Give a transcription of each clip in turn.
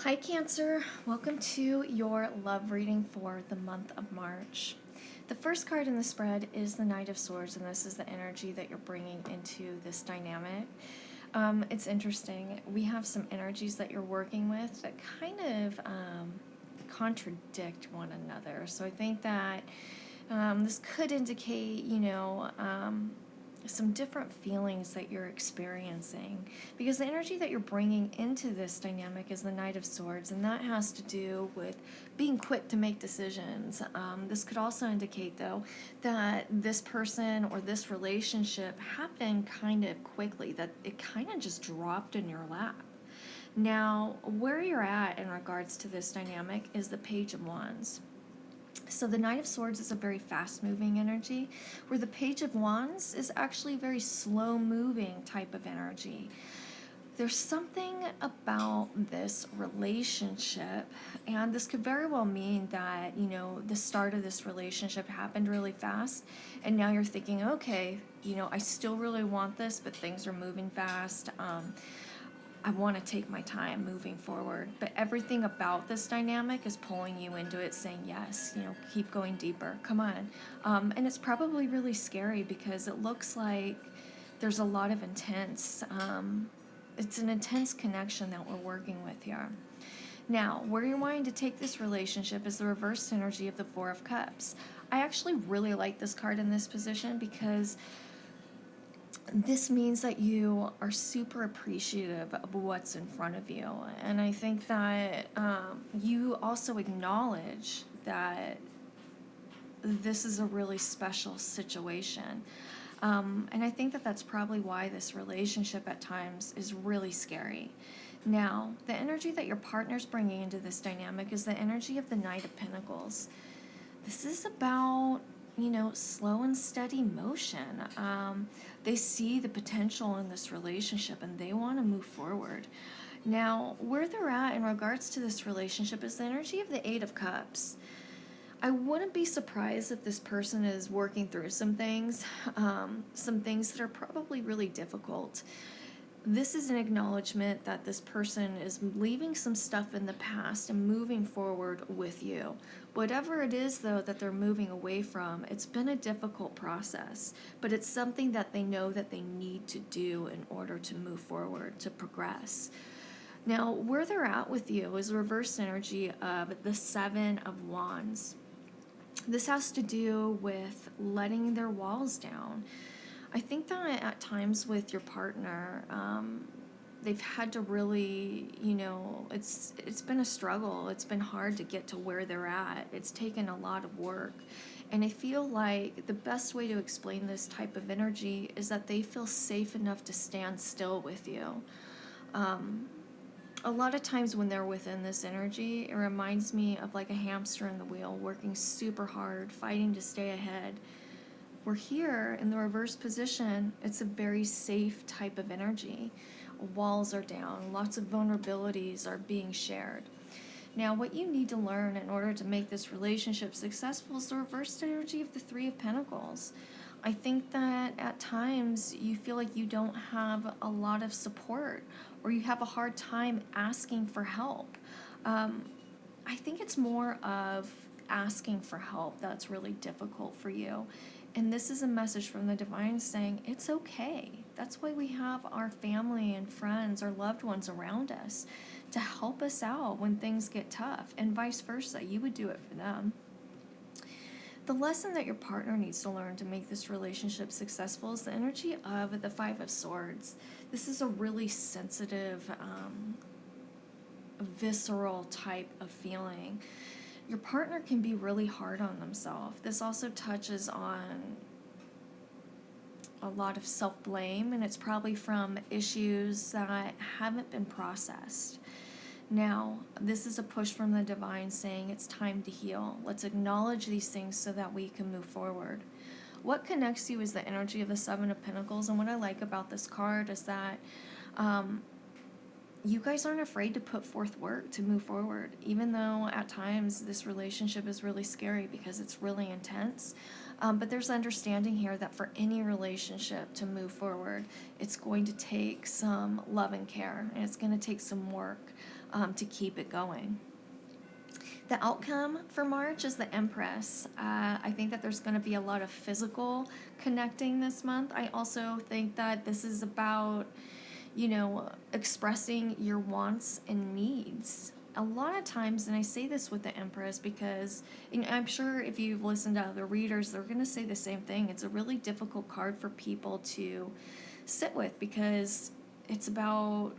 Hi, Cancer. Welcome to your love reading for the month of March. The first card in the spread is the Knight of Swords, and this is the energy that you're bringing into this dynamic. It's interesting. We have some energies that you're working with that kind of contradict one another. So I think that this could indicate, some different feelings that you're experiencing, because the energy that you're bringing into this dynamic is the Knight of Swords, and that has to do with being quick to make decisions. This could also indicate, though, that this person or this relationship happened kind of quickly, that it kind of just dropped in your lap. Now, where you're at in regards to this dynamic is the Page of Wands. So the Knight of Swords is a very fast-moving energy, where the Page of Wands is actually a very slow-moving type of energy. There's something about this relationship, and this could very well mean that, the start of this relationship happened really fast, and now you're thinking, okay, I still really want this, but things are moving fast. I want to take my time moving forward. But everything about this dynamic is pulling you into it, saying, yes, keep going deeper. Come on. And it's probably really scary because it looks like there's a lot of intense, it's an intense connection that we're working with here. Now, where you're wanting to take this relationship is the reverse energy of the Four of Cups. I actually really like this card in this position because this means that you are super appreciative of what's in front of you. And I think that you also acknowledge that this is a really special situation. And I think that that's probably why this relationship at times is really scary. Now, the energy that your partner's bringing into this dynamic is the energy of the Knight of Pentacles. This is about slow and steady motion. They see the potential in this relationship and they want to move forward. Now, where they're at in regards to this relationship is the energy of the Eight of Cups. I wouldn't be surprised if this person is working through some things that are probably really difficult. This is an acknowledgement that this person is leaving some stuff in the past and moving forward with you. Whatever it is, though, that they're moving away from, it's been a difficult process, but it's something that they know that they need to do in order to move forward, to progress. Now, where they're at with you is reverse energy of the Seven of Wands. This has to do with letting their walls down. I think that at times with your partner, they've had to really, it's been a struggle. It's been hard to get to where they're at. It's taken a lot of work. And I feel like the best way to explain this type of energy is that they feel safe enough to stand still with you. A lot of times when they're within this energy, it reminds me of like a hamster in the wheel, working super hard, fighting to stay ahead. We're here in the reverse position. It's a very safe type of energy. Walls are down. Lots of vulnerabilities are being shared. Now, what you need to learn in order to make this relationship successful is the reverse energy of the Three of Pentacles. I think that at times you feel like you don't have a lot of support, or you have a hard time asking for help. I think it's more of asking for help that's really difficult for you. And this is a message from the divine saying it's okay. That's why we have our family and friends, our loved ones around us to help us out when things get tough, and vice versa. You would do it for them. The lesson that your partner needs to learn to make this relationship successful is the energy of the Five of Swords. This is a really sensitive, visceral type of feeling. Your partner can be really hard on themselves. This also touches on a lot of self-blame, and it's probably from issues that haven't been processed. Now, this is a push from the divine saying it's time to heal. Let's acknowledge these things so that we can move forward. What connects you is the energy of the Seven of Pentacles, and what I like about this card is that you guys aren't afraid to put forth work to move forward, even though at times this relationship is really scary because it's really intense. But there's understanding here that for any relationship to move forward, it's going to take some love and care, and it's going to take some work. to keep it going. The outcome for March is the Empress. I think that there's going to be a lot of physical connecting this month. I also think that this is about, expressing your wants and needs. A lot of times, and I say this with the Empress because I'm sure if you've listened to other readers, they're going to say the same thing. It's a really difficult card for people to sit with because it's about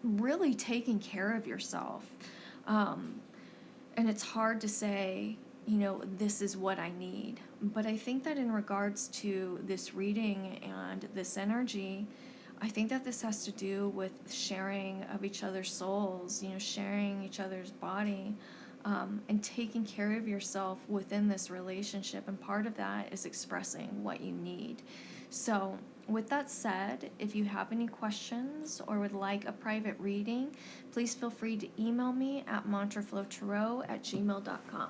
really taking care of yourself. And it's hard to say, this is what I need. But I think that in regards to this reading and this energy, I think that this has to do with sharing of each other's souls, sharing each other's body, and taking care of yourself within this relationship. And part of that is expressing what you need. So, with that said, if you have any questions or would like a private reading, please feel free to email me at mantraflowtarot@gmail.com.